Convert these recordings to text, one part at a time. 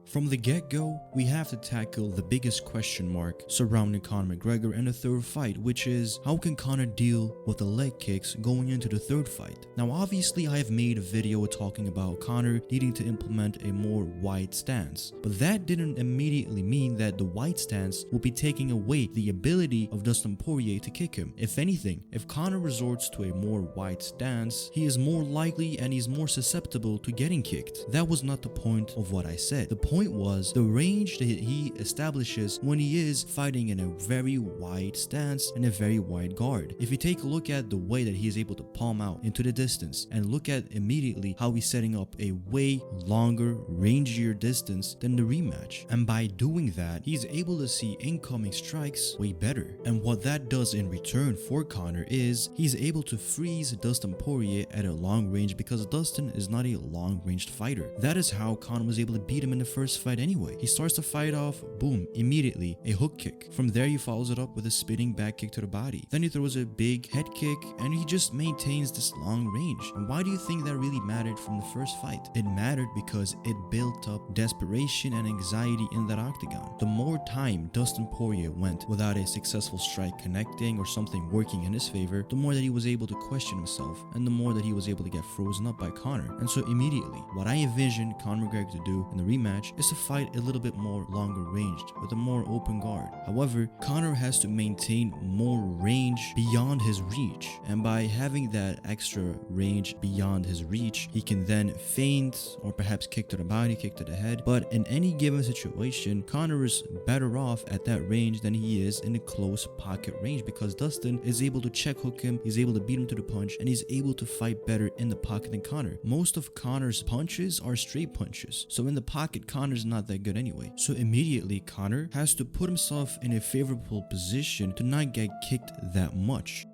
From the get-go, we have to tackle the biggest question mark surrounding Conor McGregor and the third fight, which is how can Conor deal with the leg kicks going into the third fight? Now obviously I have made a video talking about Conor needing to implement a more wide stance, but that didn't immediately mean that the wide stance will be taking away the ability of Dustin Poirier to kick him. If anything, if Conor resorts to a more wide stance, he is more likely and he's more susceptible to getting kicked. That was not the point of what I said. The point was the range that he establishes when he is fighting in a very wide stance and a very wide guard. If you take a look at the way that he is able to palm out into the distance and look at immediately how he's setting up a way longer, rangier distance than the rematch, and by doing that, he's able to see incoming strikes way better. And what that does in return for Conor is he's able to freeze Dustin Poirier at a long range because Dustin is not a long-ranged fighter. That is how Conor was able to beat him in the first fight anyway. He starts the fight off, boom, immediately a hook kick. From there he follows it up with a spinning back kick to the body. Then he throws a big head kick and he just maintains this long range. And why do you think that really mattered from the first fight? It mattered because it built up desperation and anxiety in that octagon. The more time Dustin Poirier went without a successful strike connecting or something working in his favor, the more that he was able to question himself and the more that he was able to get frozen up by Conor. And so immediately, what I envisioned Conor McGregor to do in the rematch is to fight a little bit more longer ranged with a more open guard. However, Conor has to maintain more range beyond his reach, and by having that extra range beyond his reach, he can then feint or perhaps kick to the body, kick to the head. But in any given situation, Conor is better off at that range than he is in the close pocket range because Dustin is able to check hook him, he's able to beat him to the punch, and he's able to fight better in the pocket than Conor. Most of Conor's punches are straight punches, so in the pocket Conor's not that good anyway. So immediately Conor has to put himself in a favorable position to not get kicked that much.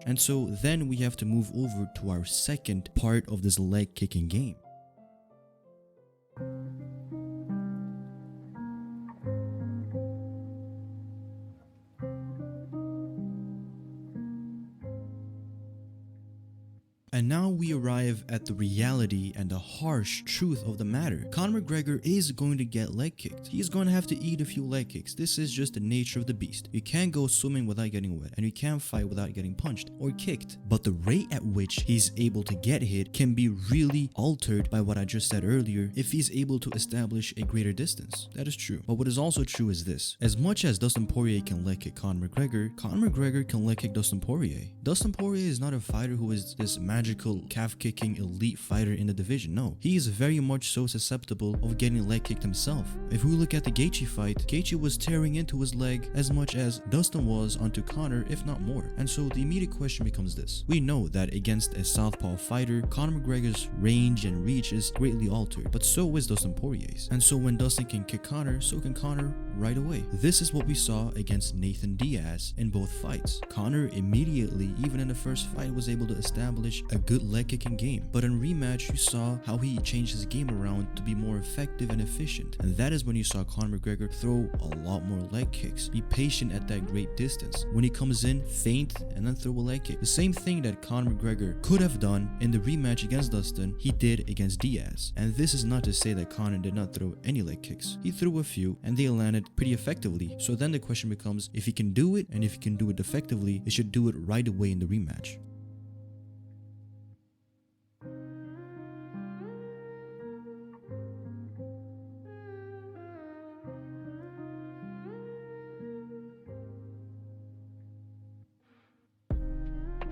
And so then we have to move over to our second part of this leg kicking game. And now we arrive at the reality and the harsh truth of the matter. Conor McGregor is going to get leg kicked. He's going to have to eat a few leg kicks. This is just the nature of the beast. You can't go swimming without getting wet, and you can't fight without getting punched or kicked. But the rate at which he's able to get hit can be really altered by what I just said earlier if he's able to establish a greater distance. That is true. But what is also true is this. As much as Dustin Poirier can leg kick Conor McGregor can leg kick Dustin Poirier. Dustin Poirier is not a fighter who is this magical calf-kicking elite fighter in the division. No, he is very much so susceptible of getting leg kicked himself. If we look at the Gaethje fight, Gaethje was tearing into his leg as much as Dustin was onto Conor, if not more. And so the immediate question becomes this. We know that against a southpaw fighter, Conor McGregor's range and reach is greatly altered, but so is Dustin Poirier's. And so when Dustin can kick Conor, so can Conor right away. This is what we saw against Nathan Diaz in both fights. Conor immediately, even in the first fight, was able to establish a good leg kicking game, but in rematch you saw how he changed his game around to be more effective and efficient, and that is when you saw Conor McGregor throw a lot more leg kicks, be patient at that great distance. When he comes in, feint and then throw a leg kick. The same thing that Conor McGregor could have done in the rematch against Dustin, he did against Diaz. And this is not to say that Conor did not throw any leg kicks. He threw a few and they landed pretty effectively. So then the question becomes, if he can do it and if he can do it effectively, he should do it right away in the rematch.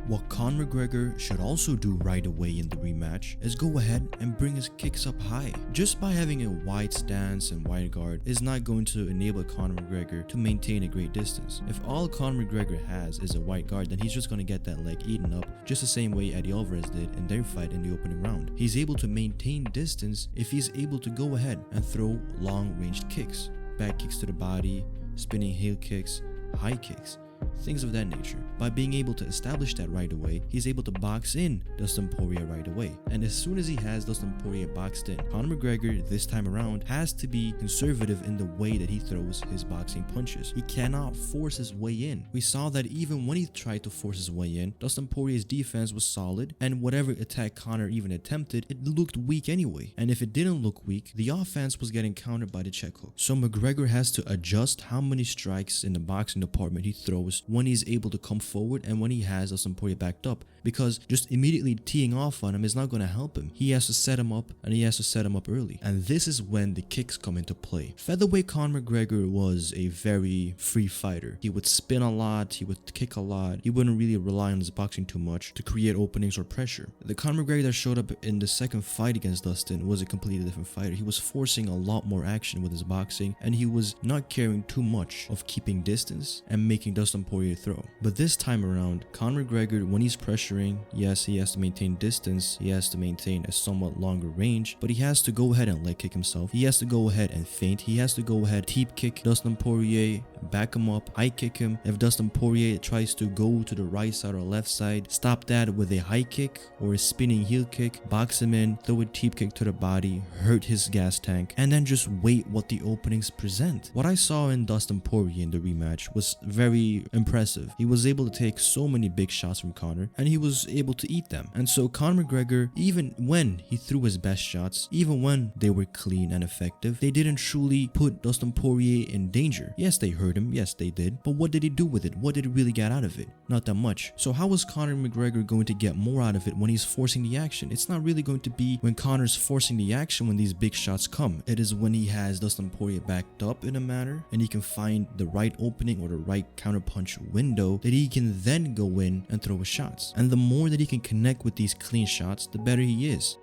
What Conor McGregor should also do right away in the rematch is go ahead and bring his kicks up high. Just by having a wide stance and wide guard is not going to enable Conor McGregor to maintain a great distance. If all Conor McGregor has is a wide guard, then he's just going to get that leg eaten up just the same way Eddie Alvarez did in their fight in the opening round. He's able to maintain distance if he's able to go ahead and throw long ranged kicks, back kicks to the body, spinning heel kicks, high kicks. things of that nature. By being able to establish that right away, he's able to box in Dustin Poirier right away. And as soon as he has Dustin Poirier boxed in, Conor McGregor this time around has to be conservative in the way that he throws his boxing punches. He cannot force his way in. We saw that even when he tried to force his way in, Dustin Poirier's defense was solid, and whatever attack Conor even attempted, it looked weak anyway. And if it didn't look weak, the offense was getting countered by the check hook. So McGregor has to adjust how many strikes in the boxing department he throws when he's able to come forward and when he has Dustin Poirier backed up, because just immediately teeing off on him is not going to help him. He has to set him up, and he has to set him up early. And this is when the kicks come into play. Featherweight Conor McGregor was a very free fighter. He would spin a lot, he would kick a lot, he wouldn't really rely on his boxing too much to create openings or pressure. The Conor McGregor that showed up in the second fight against Dustin was a completely different fighter. He was forcing a lot more action with his boxing, and he was not caring too much of keeping distance and making Dustin Poirier throw. But this time around, Conor McGregor, when he's pressuring, yes, he has to maintain distance, he has to maintain a somewhat longer range, but he has to go ahead and leg kick himself. He has to go ahead and feint. He has to go ahead, teep kick Dustin Poirier, back him up, high kick him. If Dustin Poirier tries to go to the right side or left side, stop that with a high kick or a spinning heel kick, box him in, throw a teep kick to the body, hurt his gas tank, and then just wait what the openings present. What I saw in Dustin Poirier in the rematch was very impressive. He was able to take so many big shots from Conor, and he was able to eat them. And so Conor McGregor, even when he threw his best shots, even when they were clean and effective, they didn't truly put Dustin Poirier in danger. Yes, they hurt him, yes they did, but what did he do with it? What did he really get out of it? Not that much. So how is Conor McGregor going to get more out of it when he's forcing the action? It's not really going to be when Conor's forcing the action when these big shots come. It is when he has Dustin Poirier backed up in a manner and he can find the right opening or the right counterpunch window that he can then go in and throw his shots. And the more that he can connect with these clean shots, the better he is.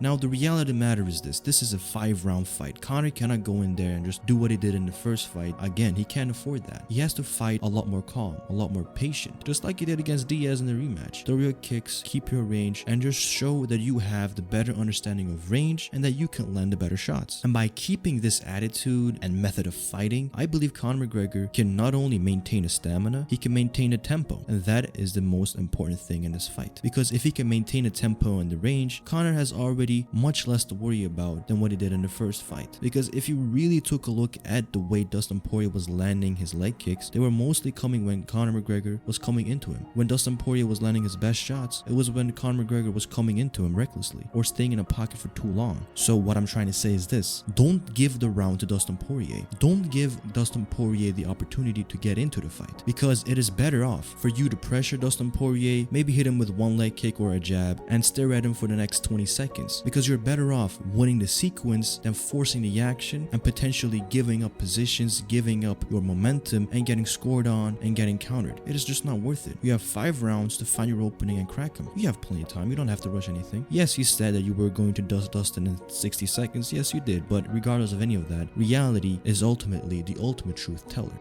Now, the reality of the matter is this is a 5-round fight. Conor cannot go in there and just do what he did in the first fight. Again, he can't afford that. He has to fight a lot more calm, a lot more patient, just like he did against Diaz in the rematch. Throw your kicks, keep your range, and just show that you have the better understanding of range and that you can land the better shots. And by keeping this attitude and method of fighting, I believe Conor McGregor can not only maintain a stamina, he can maintain a tempo. And that is the most important thing in this fight. Because if he can maintain a tempo and the range, Conor has already much less to worry about than what he did in the first fight. Because if you really took a look at the way Dustin Poirier was landing his leg kicks, they were mostly coming when Conor McGregor was coming into him. When Dustin Poirier was landing his best shots, it was when Conor McGregor was coming into him recklessly or staying in a pocket for too long. So what I'm trying to say is this: don't give the round to Dustin Poirier. Don't give Dustin Poirier the opportunity to get into the fight, because it is better off for you to pressure Dustin Poirier, maybe hit him with one leg kick or a jab and stare at him for the next 20 seconds. Because you're better off winning the sequence than forcing the action and potentially giving up positions, giving up your momentum, and getting scored on and getting countered. It is just not worth it. You have 5 rounds to find your opening and crack him. You have plenty of time. You don't have to rush anything. Yes, you said that you were going to dust Dustin in 60 seconds. Yes, you did. But regardless of any of that, reality is ultimately the ultimate truth teller.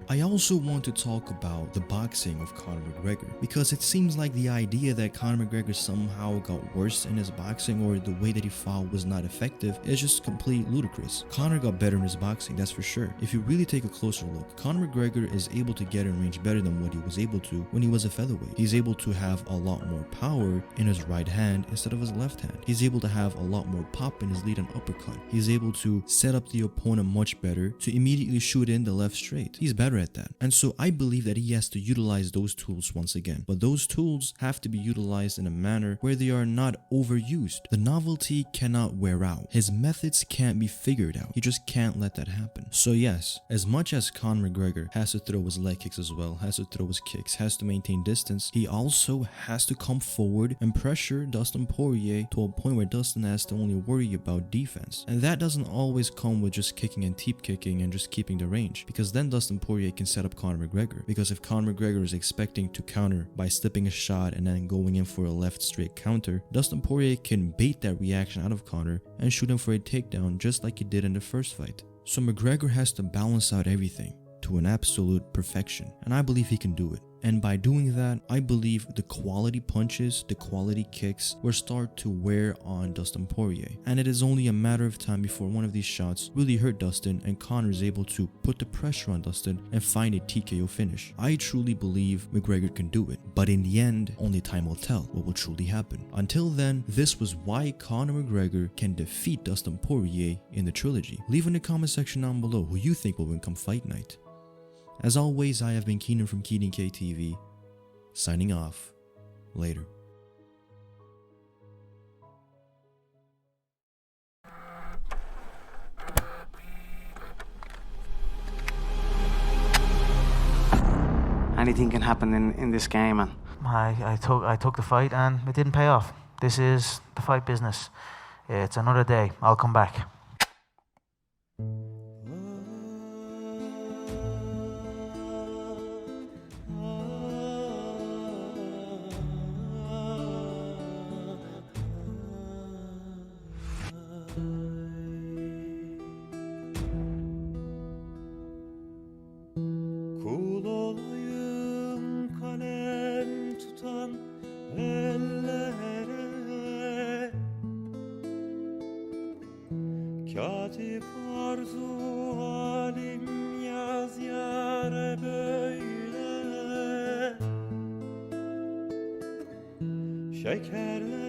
I also want to talk about the boxing of Conor McGregor, because it seems like the idea that Conor McGregor somehow got worse in his boxing or the way that he fought was not effective is just completely ludicrous. Conor got better in his boxing, that's for sure. If you really take a closer look, Conor McGregor is able to get in range better than what he was able to when he was a featherweight. He's able to have a lot more power in his right hand instead of his left hand. He's able to have a lot more pop in his lead and uppercut. He's able to set up the opponent much better to immediately shoot in the left straight. He's better at that. And so I believe that he has to utilize those tools once again. But those tools have to be utilized in a manner where they are not overused. The novelty cannot wear out. His methods can't be figured out. You just can't let that happen. So yes, as much as Conor McGregor has to throw his leg kicks as well, has to throw his kicks, has to maintain distance, he also has to come forward and pressure Dustin Poirier to a point where Dustin has to only worry about defense. And that doesn't always come with just kicking and teep kicking and just keeping the range, because then Dustin Poirier can set up Conor McGregor. Because if Conor McGregor is expecting to counter by slipping a shot and then going in for a left straight counter, Dustin Poirier can bait that reaction out of Conor and shoot him for a takedown just like he did in the first fight. So McGregor has to balance out everything to an absolute perfection, and I believe he can do it. And by doing that, I believe the quality punches, the quality kicks will start to wear on Dustin Poirier. And it is only a matter of time before one of these shots really hurt Dustin and Conor is able to put the pressure on Dustin and find a TKO finish. I truly believe McGregor can do it, but in the end, only time will tell what will truly happen. Until then, this was why Conor McGregor can defeat Dustin Poirier in the trilogy. Leave in the comment section down below who you think will win come fight night. As always, I have been Keenan from Keenan KTV, signing off. Later. Anything can happen in this game, and I took the fight and it didn't pay off. This is the fight business. It's another day. I'll come back. Kul olayım kalem tutan ellere, katip arzu halim yaz yâre böyle, şekerler